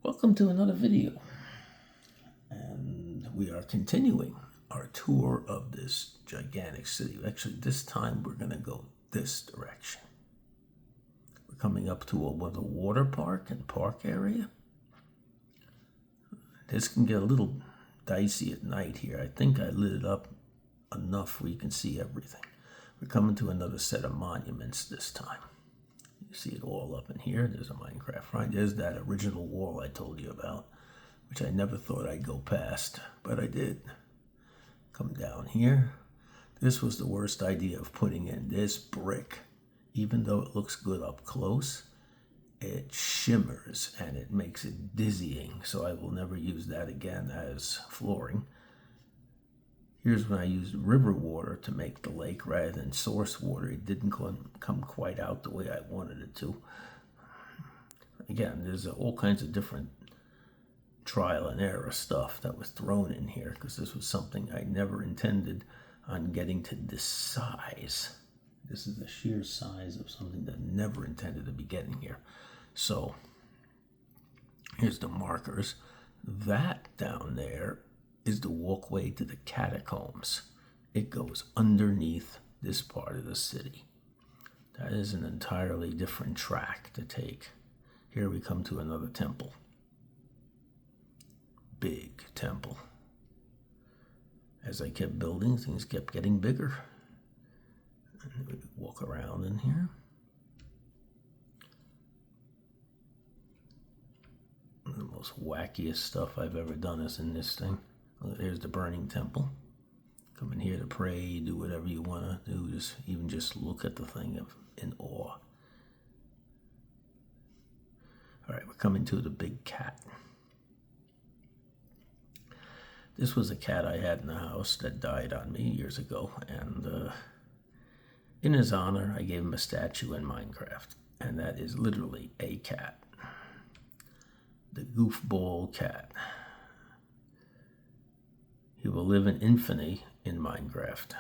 Welcome to another video, and we are continuing our tour of this gigantic city. Actually, this time we're going to go this direction. We're coming up to a water park and park area. This can get a little dicey at night here. I think I lit it up enough where you can see everything. We're coming to another set of monuments this time. You see it all up in here. There's a Minecraft, right? There's that original wall I told you about, which I never thought I'd go past, but I did. Come down here. This was the worst idea of putting in this brick. Even though it looks good up close, it shimmers and it makes it dizzying, so I will never use that again as flooring. Here's when I used river water to make the lake rather than source water. It didn't come quite out the way I wanted it to. Again, there's all kinds of different trial and error stuff that was thrown in here because this was something I never intended on getting to this size. This is the sheer size of something that I never intended to be getting here. So here's the markers. That down there is the walkway to the catacombs. It goes underneath this part of the city. That is an entirely different track to take. Here we come to another temple. Big temple. As I kept building, things kept getting bigger. And we walk around in here. The most wackiest stuff I've ever done is in this thing. There's the burning temple. Come in here to pray, do whatever you want to do. Just look at the thing in awe. All right, we're coming to the big cat. This was a cat I had in the house that died on me years ago, and in his honor, I gave him a statue in Minecraft, and that is literally a cat. The goofball cat. He will live in infamy in Minecraft.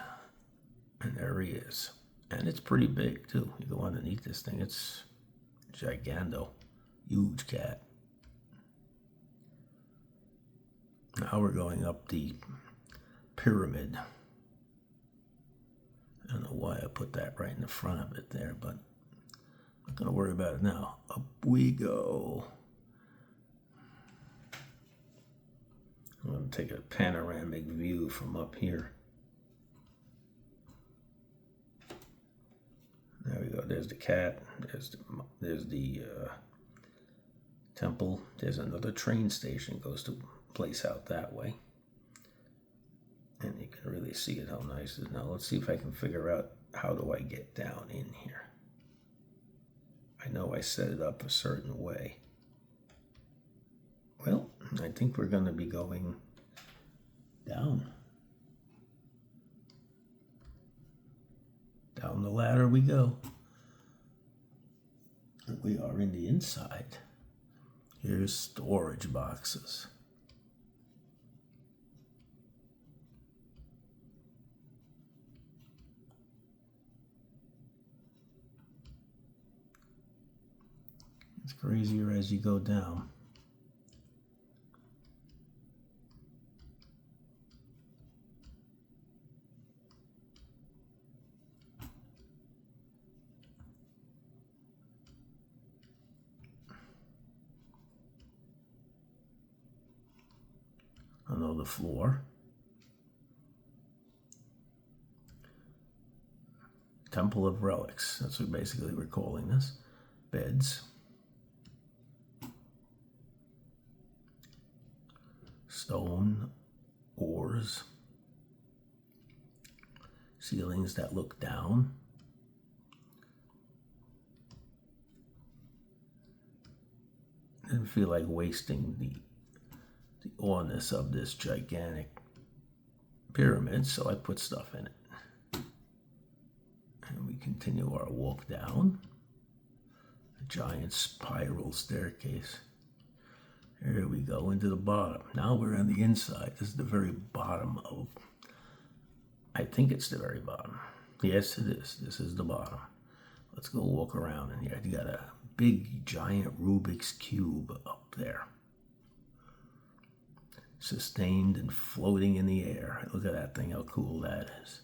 And there he is. And it's pretty big, too. You go underneath this thing, it's gigando. Huge cat. Now we're going up the pyramid. I don't know why I put that right in the front of it there, but I'm not going to worry about it now. Up we go. I'm going to take a panoramic view from up here. There we go. There's the cat. There's the temple. There's another train station. Goes to a place out that way. And you can really see it, how nice it is. Now let's see if I can figure out how do I get down in here. I know I set it up a certain way. Well, I think we're going to be going down. Down the ladder we go. And we are in the inside. Here's storage boxes. It's crazier as you go down. The floor. Temple of Relics. That's what basically we're calling this. Beds. Stone. Oars. Ceilings that look down. Didn't feel like wasting the awness of this gigantic pyramid, so I put stuff in it. And we continue our walk down a giant spiral staircase. Here we go into the bottom. Now we're on the inside. This is the very bottom of, I think it's the very bottom. Yes, it is. This is the bottom. Let's go walk around in here. You got a big giant Rubik's Cube up there. sustained and floating in the air. Look at that thing, how cool that is.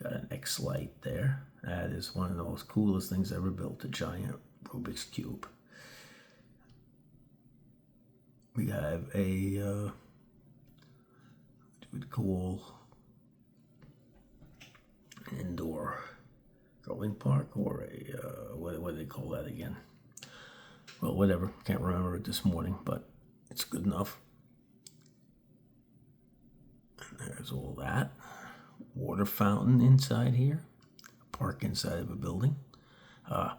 Got an X light there. That is one of the most coolest things ever built, a giant Rubik's Cube. We have a, what we'd call an indoor growing park, or a, what do they call that again? Well, whatever, can't remember it this morning, but it's good enough. And there's all that. Water fountain inside here. A park inside of a building. A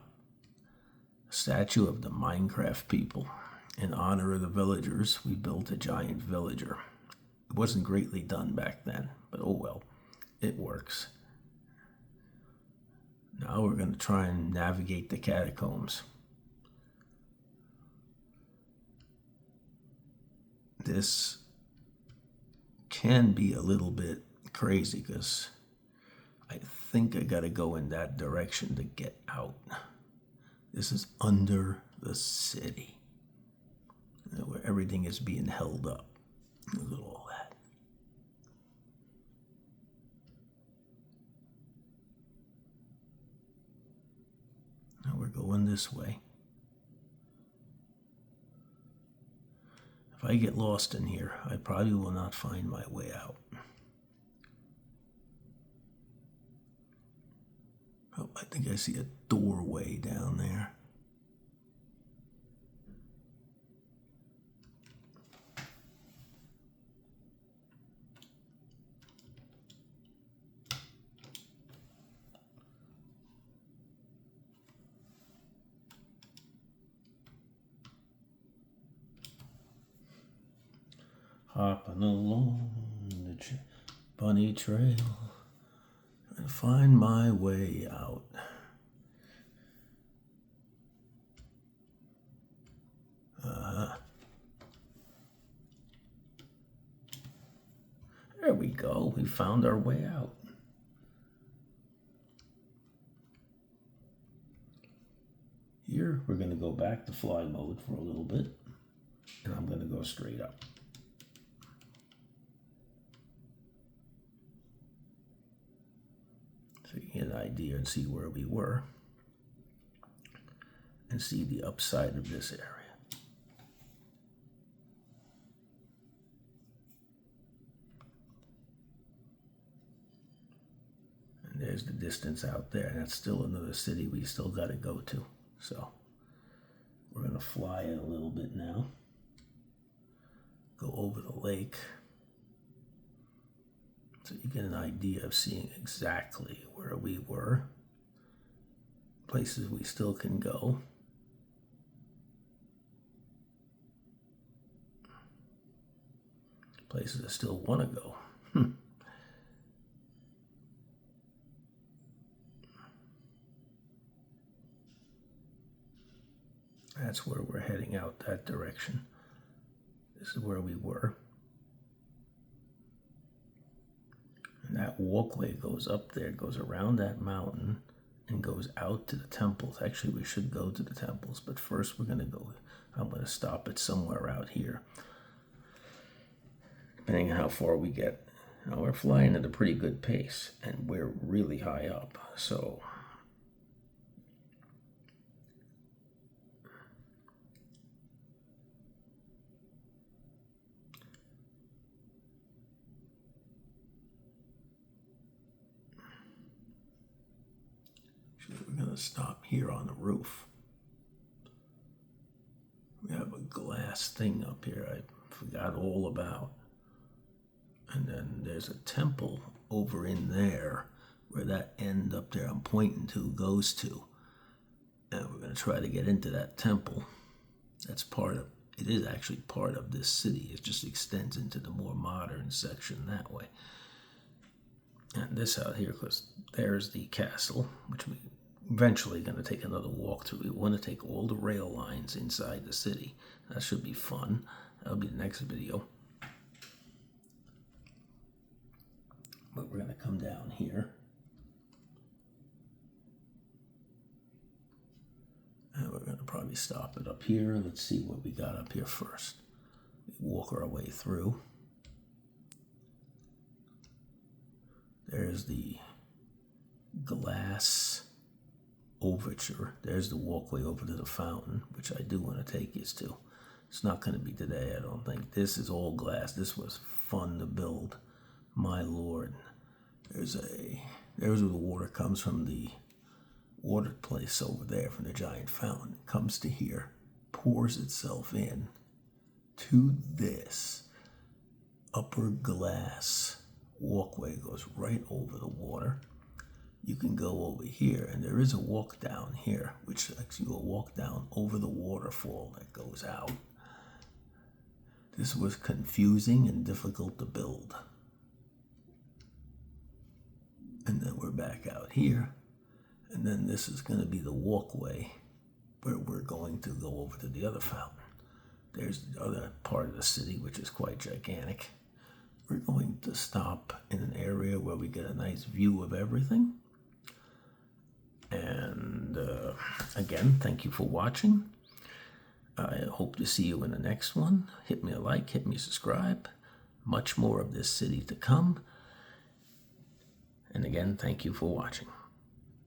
statue of the Minecraft people. In honor of the villagers, we built a giant villager. It wasn't greatly done back then, but oh well, it works. Now we're going to try and navigate the catacombs. This can be a little bit crazy because I think I got to go in that direction to get out. This is under the city, where everything is being held up. Look at all that. Now we're going this way. If I get lost in here, I probably will not find my way out. Oh, I think I see a doorway down there. Hopping along the bunny trail and find my way out. There we go. We found our way out. Here, we're going to go back to fly mode for a little bit, and I'm going to go straight up. So you get an idea and see where we were, and see the upside of this area. And there's the distance out there, and that's still another city we still got to go to. So we're going to fly it a little bit now, go over the lake, so you get an idea of seeing exactly where we were, places we still can go. Places I still want to go. That's where we're heading out, that direction. This is where we were. And that walkway goes up there, goes around that mountain, and goes out to the temples. Actually, we should go to the temples, but first I'm going to stop it somewhere out here. Depending on how far we get. Now, we're flying at a pretty good pace, and we're really high up, so we're going to stop here on the roof. We have a glass thing up here I forgot all about. And then there's a temple over in there where that end up there I'm pointing to goes to. And we're going to try to get into that temple. It is actually part of this city. It just extends into the more modern section that way. And this out here, because there's the castle, which we eventually going to take another walk through. We want to take all the rail lines inside the city. That should be fun. That'll be the next video. But we're going to come down here. And we're going to probably stop it up here. Let's see what we got up here first. walk our way through. There's the glass overture. There's the walkway over to the fountain, which I do want to take you to. It's not going to be today, I don't think. This is all glass. This was fun to build. My Lord. There's where the water comes from, the water place over there from the giant fountain. It comes to here, pours itself in to this upper glass walkway, goes right over the water. You can go over here, and there is a walk down here, which lets you walk down over the waterfall that goes out. This was confusing and difficult to build. And then we're back out here, and then this is going to be the walkway where we're going to go over to the other fountain. There's the other part of the city, which is quite gigantic. We're going to stop in an area where we get a nice view of everything. And again, thank you for watching. I hope to see you in the next one. Hit me a like, hit me a subscribe. Much more of this city to come. And again, thank you for watching.